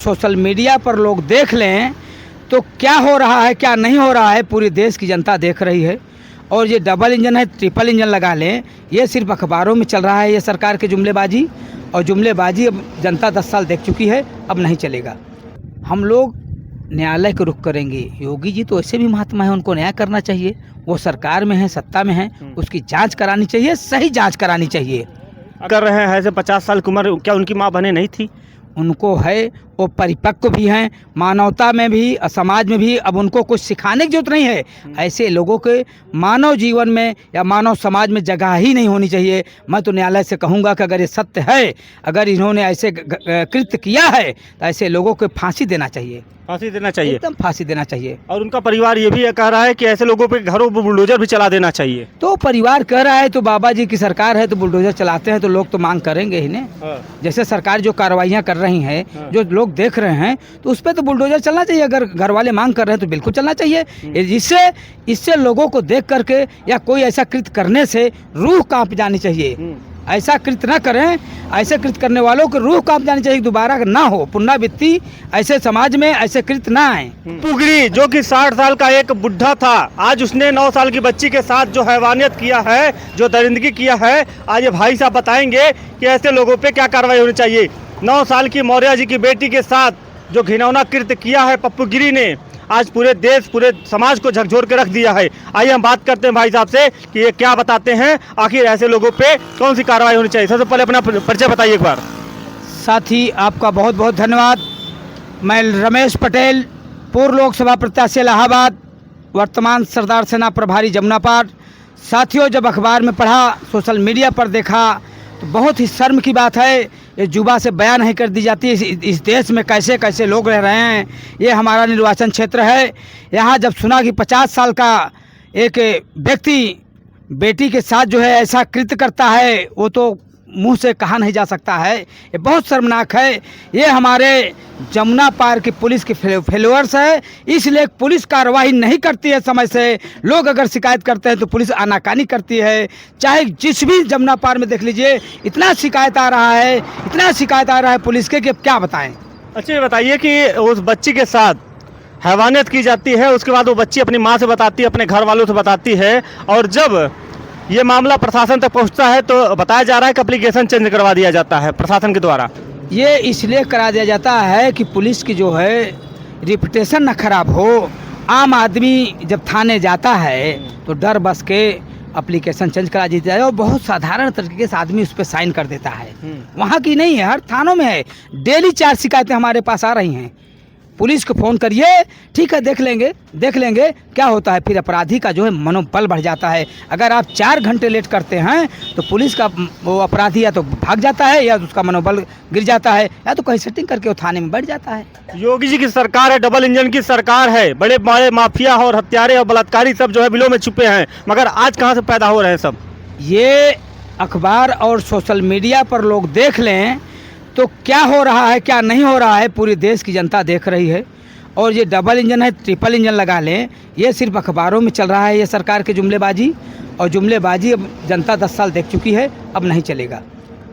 Social media पर लोग देख लें तो क्या हो रहा है क्या नहीं हो रहा है पूरे देश की जनता देख रही है। और ये डबल इंजन है, ट्रिपल इंजन लगा लें, ये सिर्फ अखबारों में चल रहा है ये सरकार के जुमलेबाजी। और जुमलेबाजी अब जनता 10 साल देख चुकी है, अब नहीं चलेगा। हम लोग न्यायालय को रुख करेंगे। योगी जी तो ऐसे भी महात्मा है, उनको न्याय करना चाहिए। वो सरकार में है, सत्ता में है, उसकी जांच करानी चाहिए, सही जांच करानी चाहिए। कर रहे हैं ऐसे 50 साल की उम्र, क्या उनकी माँ बहनें नहीं थी? उनको है, वो परिपक्व भी हैं, मानवता में भी, समाज में भी। अब उनको कुछ सिखाने की जरूरत नहीं है। ऐसे लोगों के मानव जीवन में या मानव समाज में जगह ही नहीं होनी चाहिए। मैं तो न्यायालय से कहूँगा कि अगर ये सत्य है, अगर इन्होंने ऐसे कृत्य किया है तो ऐसे लोगों को फांसी देना चाहिए, फांसी देना चाहिए, एकदम फांसी देना चाहिए। और उनका परिवार ये भी कह रहा है कि ऐसे लोगों पे घरों पर बुलडोजर भी चला देना चाहिए। तो परिवार कह रहा है तो बाबा जी की सरकार है तो बुलडोजर चलाते हैं तो लोग तो मांग करेंगे ही ने। जैसे सरकार जो कार्रवाइयाँ कर रही हैं, जो लोग देख रहे हैं, तो उस पर तो बुलडोजर चलना चाहिए। अगर घर वाले मांग कर रहे हैं तो बिल्कुल चलना चाहिए। इससे लोगों को देख करके या कोई ऐसा कृत्य करने से रूह कांप जानी चाहिए। ऐसा कृत्य न करें, ऐसे कृत्य करने वालों को रूह कांप जानी चाहिए, दोबारा ना हो पुनरावृत्ति, ऐसे समाज में ऐसे कृत्य ना आए। पुगरी जो कि 60 साल का एक बुढ़ा था, आज उसने 9 साल की बच्ची के साथ जो हैवानियत किया है, जो दरिंदगी किया है, आज ये भाई साहब बताएंगे कि ऐसे लोगों पे क्या कार्रवाई होनी चाहिए। 9 साल की मौर्या जी की बेटी के साथ जो घिनौना कृत्य किया है पप्पू गिरी ने, आज पूरे देश, पूरे समाज को झकझोर के रख दिया है। आइए हम बात करते हैं भाई साहब से कि ये क्या बताते हैं, आखिर ऐसे लोगों पे कौन सी कार्रवाई होनी चाहिए। सबसे पहले अपना परिचय बताइए एक बार। साथी आपका बहुत बहुत धन्यवाद। मैं रमेश पटेल, पूर्व लोकसभा प्रत्याशी इलाहाबाद, वर्तमान सरदार सेना प्रभारी जमुना पाट। साथियों, जब अखबार में पढ़ा, सोशल मीडिया पर देखा तो बहुत ही शर्म की बात है। ये जुबा से बयान नहीं कर दी जाती इस देश में कैसे कैसे लोग रह रहे हैं। ये हमारा निर्वाचन क्षेत्र है। यहाँ जब सुना कि 50 साल का एक व्यक्ति बेटी के साथ जो है ऐसा कृत्य करता है, वो तो मुंह से कहा नहीं जा सकता है। ये बहुत शर्मनाक है। ये हमारे जमुना पार की पुलिस की फेल्योर्स है, इसलिए पुलिस कार्रवाई नहीं करती है समय से। लोग अगर शिकायत करते हैं तो पुलिस आनाकानी करती है। चाहे जिस भी जमुना पार में देख लीजिए, इतना शिकायत आ रहा है, इतना शिकायत आ रहा है पुलिस के कि अब क्या बताएं। अच्छा, ये बताइए कि उस बच्ची के साथ हैवानियत की जाती है, उसके बाद वो बच्ची अपनी माँ से बताती है, अपने घर वालों से बताती है, और जब ये मामला प्रशासन तक पहुंचता है तो बताया जा रहा है कि एप्लीकेशन चेंज करवा दिया जाता है प्रशासन के द्वारा। ये इसलिए करा दिया जाता है कि पुलिस की जो है रिपुटेशन न खराब हो। आम आदमी जब थाने जाता है तो डर बस के एप्लीकेशन चेंज करा दी जाए, और बहुत साधारण तरीके से आदमी उस पर साइन कर देता है। वहाँ की नहीं है, हर थानों में है। डेली 4 शिकायतें हमारे पास आ रही हैं। पुलिस को फ़ोन करिए, ठीक है देख लेंगे क्या होता है। फिर अपराधी का जो है मनोबल बढ़ जाता है। अगर आप 4 घंटे लेट करते हैं तो पुलिस का वो अपराधी या तो भाग जाता है, या उसका मनोबल गिर जाता है, या तो कहीं सेटिंग करके वो थाने में बैठ जाता है। योगी जी की सरकार है, डबल इंजन की सरकार है, बड़े बड़े माफिया और हत्यारे और बलात्कारी सब जो है बिलों में छुपे हैं, मगर आज कहाँ से पैदा हो रहे हैं सब। ये अखबार और सोशल मीडिया पर लोग देख लें तो क्या हो रहा है क्या नहीं हो रहा है पूरे देश की जनता देख रही है। और ये डबल इंजन है, ट्रिपल इंजन लगा लें, ये सिर्फ अखबारों में चल रहा है ये सरकार के जुमलेबाजी। और जुमलेबाजी अब जनता 10 साल देख चुकी है, अब नहीं चलेगा।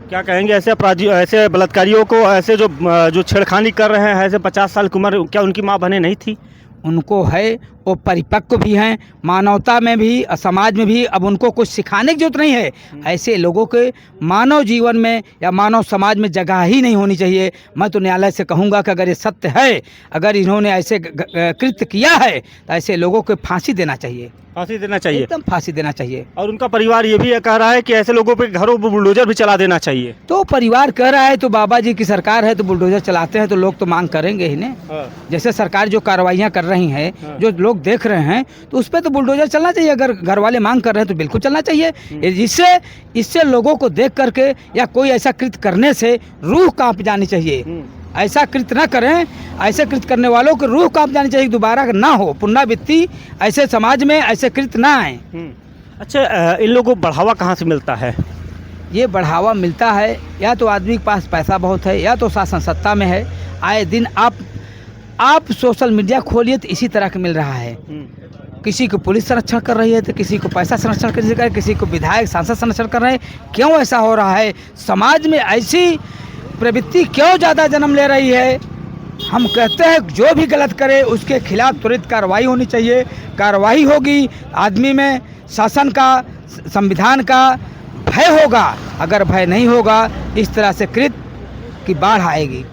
क्या कहेंगे ऐसे अपराधी, ऐसे बलात्कारियों को, ऐसे जो छेड़खानी कर रहे हैं, ऐसे 50 साल की उम्र, क्या उनकी माँ बहनें नहीं थी? उनको है, वो परिपक्व भी हैं, मानवता में भी, समाज में भी। अब उनको कुछ सिखाने की जरूरत नहीं है। ऐसे लोगों के मानव जीवन में या मानव समाज में जगह ही नहीं होनी चाहिए। मैं तो न्यायालय से कहूँगा कि अगर ये सत्य है, अगर इन्होंने ऐसे कृत्य किया है तो ऐसे लोगों को फांसी देना चाहिए, फांसी देना चाहिए, एकदम फांसी देना चाहिए। और उनका परिवार ये भी कह रहा है कि ऐसे लोगों पे घरों पर बुलडोजर भी चला देना चाहिए। तो परिवार कह रहा है तो बाबा जी की सरकार है तो बुलडोजर चलाते हैं तो लोग तो मांग करेंगे ही ने। जैसे सरकार जो कार्रवाइयाँ कर रही हैं, जो लोग देख रहे हैं, तो उस पर तो बुलडोजर चलना चाहिए। अगर घर वाले मांग कर रहे हैं तो बिल्कुल चलना चाहिए। इससे लोगों को देख करके या कोई ऐसा कृत्य करने से रूह कांप जानी चाहिए। ऐसा कृत्य न करें, ऐसे कृत्य करने वालों को रूह कांप जानी चाहिए, दोबारा ना हो पुनरावृत्ति, ऐसे समाज में ऐसे कृत्य ना आए। अच्छा, इन लोगों को बढ़ावा कहाँ से मिलता है? ये बढ़ावा मिलता है या तो आदमी के पास पैसा बहुत है, या तो शासन सत्ता में है। आए दिन आप सोशल मीडिया खोलिए तो इसी तरह का मिल रहा है। किसी को पुलिस संरक्षण कर रही है तो किसी को पैसा संरक्षण कर रही है, किसी को विधायक सांसद संरक्षण कर रहे हैं। क्यों ऐसा हो रहा है? समाज में ऐसी प्रवृत्ति क्यों ज़्यादा जन्म ले रही है हम कहते हैं जो भी गलत करे उसके खिलाफ त्वरित कार्रवाई होनी चाहिए। कार्रवाई होगी, आदमी में शासन का, संविधान का भय होगा। अगर भय नहीं होगा, इस तरह से कृत्य की बाढ़ आएगी।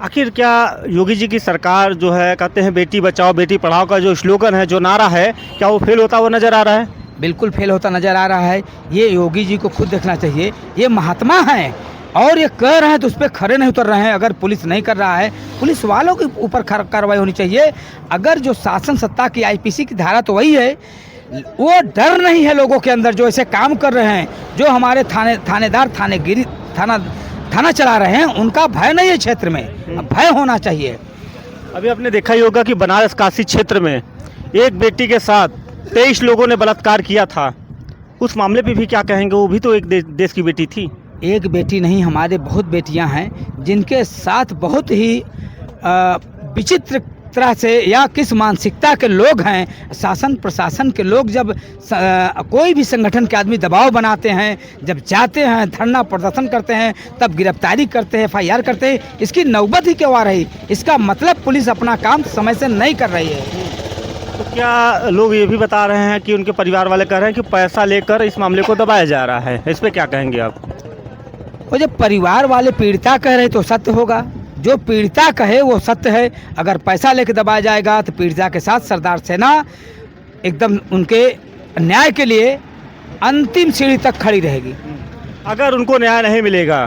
आखिर क्या योगी जी की सरकार जो है, कहते हैं बेटी बचाओ बेटी पढ़ाओ का जो स्लोगन है, जो नारा है, क्या वो फेल होता हुआ नजर आ रहा है? बिल्कुल फेल होता नज़र आ रहा है। ये योगी जी को खुद देखना चाहिए। ये महात्मा हैं और ये कह रहे हैं तो उस पर खड़े नहीं उतर रहे हैं। अगर पुलिस नहीं कर रहा है, पुलिस वालों के ऊपर कार्रवाई होनी चाहिए। अगर जो शासन सत्ता की आईपीसी की धारा तो वही है, वो डर नहीं है लोगों के अंदर जो ऐसे काम कर रहे हैं, जो हमारे थानेदार थाना चला रहे हैं, उनका भय नहीं है क्षेत्र में। भय होना चाहिए। अभी आपने देखा ही होगा कि बनारस काशी क्षेत्र में एक बेटी के साथ 23 लोगों ने बलात्कार किया था। उस मामले पे भी क्या कहेंगे? वो भी तो एक देश की बेटी थी। एक बेटी नहीं, हमारे बहुत बेटियां हैं जिनके साथ बहुत ही विचित्र तरह से या किस मानसिकता के लोग हैं, शासन प्रशासन के लोग जब कोई भी संगठन के आदमी दबाव बनाते हैं, जब जाते हैं धरना प्रदर्शन करते हैं, तब गिरफ्तारी करते हैं, FIR करते हैं। इसकी नौबत ही क्यों आ रही? इसका मतलब पुलिस अपना काम समय से नहीं कर रही है। तो क्या लोग ये भी बता रहे हैं कि उनके परिवार वाले कह रहे हैं कि पैसा लेकर इस मामले को दबाया जा रहा है? इस पर क्या कहेंगे आप? और जब परिवार वाले पीड़िता कह रहे तो सत्य होगा, जो पीड़िता कहे वो सत्य है। अगर पैसा लेके दबाया जाएगा तो पीड़िता के साथ सरदार सेना एकदम उनके न्याय के लिए अंतिम सीढ़ी तक खड़ी रहेगी। अगर उनको न्याय नहीं मिलेगा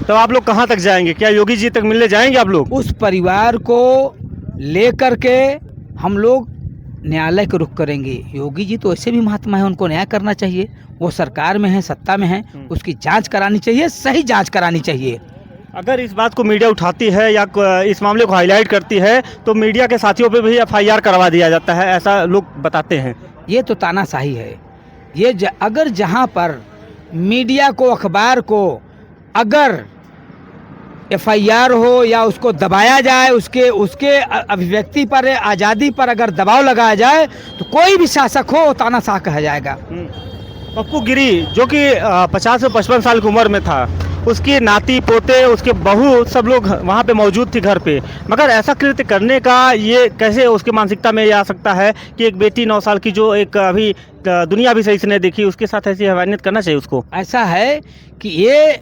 तो आप लोग कहाँ तक जाएंगे? क्या योगी जी तक मिलने जाएंगे आप लोग? उस परिवार को लेकर के हम लोग न्यायालय को रुख करेंगे। योगी जी तो ऐसे भी महात्मा है, उनको न्याय करना चाहिए। वो सरकार में है, सत्ता में है, उसकी जांच करानी चाहिए, सही जांच करानी चाहिए। अगर इस बात को मीडिया उठाती है या इस मामले को हाईलाइट करती है तो मीडिया के साथियों पे भी FIR करवा दिया जाता है, ऐसा लोग बताते हैं। ये तो तानाशाही है। ये अगर जहाँ पर मीडिया को, अखबार को अगर FIR हो या उसको दबाया जाए, उसके अभिव्यक्ति पर, आज़ादी पर अगर दबाव लगाया जाए तो कोई भी शासक हो तानाशाह कहा जाएगा। पप्पू गिरी जो कि 50 से 55 साल की उम्र में था, उसकी नाती पोते, उसके बहू, सब लोग वहाँ पे मौजूद थी घर पे, मगर ऐसा कृत्य करने का ये कैसे उसके मानसिकता में ये आ सकता है कि एक बेटी 9 साल की जो एक अभी दुनिया भी सही से नहीं देखी, उसके साथ ऐसी हैवानियत करना चाहिए उसको? ऐसा है कि ये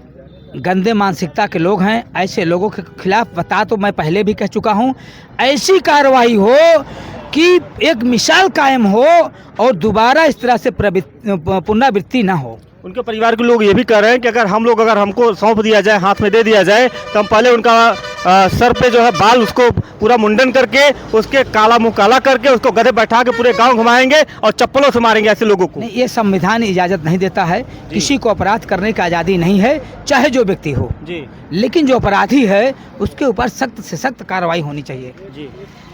गंदे मानसिकता के लोग हैं। ऐसे लोगों के खिलाफ बता तो मैं पहले भी कह चुका हूँ, ऐसी कार्रवाई हो कि एक मिसाल कायम हो और दोबारा इस तरह से पुनरावृत्ति ना हो। उनके परिवार के लोग ये भी कह रहे हैं कि अगर हमको सौंप दिया जाए, हाथ में दे दिया जाए, तो हम पहले उनका सर पे जो है बाल, उसको पूरा मुंडन करके, उसके काला मुंह काला करके, उसको गधे बैठा के पूरे गांव घुमाएंगे और चप्पलों से मारेंगे ऐसे लोगों को। नहीं, ये संविधान इजाज़त नहीं देता है। किसी को अपराध करने की आज़ादी नहीं है, चाहे जो व्यक्ति हो जी। लेकिन जो अपराधी है उसके ऊपर सख्त से सख्त कार्रवाई होनी चाहिए जी।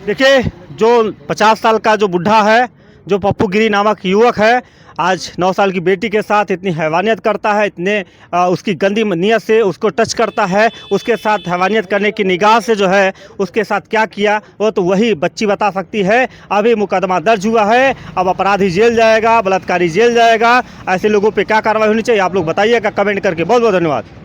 देखिए, जो 50 साल का जो बुढ़ा है, जो पप्पू गिरी नामक युवक है, आज 9 साल की बेटी के साथ इतनी हैवानियत करता है, इतने उसकी गंदी नीयत से उसको टच करता है, उसके साथ हैवानियत करने की निगाह से जो है उसके साथ क्या किया वो तो वही बच्ची बता सकती है। अभी मुकदमा दर्ज हुआ है, अब अपराधी जेल जाएगा, बलात्कारी जेल जाएगा। ऐसे लोगों पे क्या कार्रवाई होनी चाहिए आप लोग बताइएगा कमेंट करके। बहुत बहुत धन्यवाद।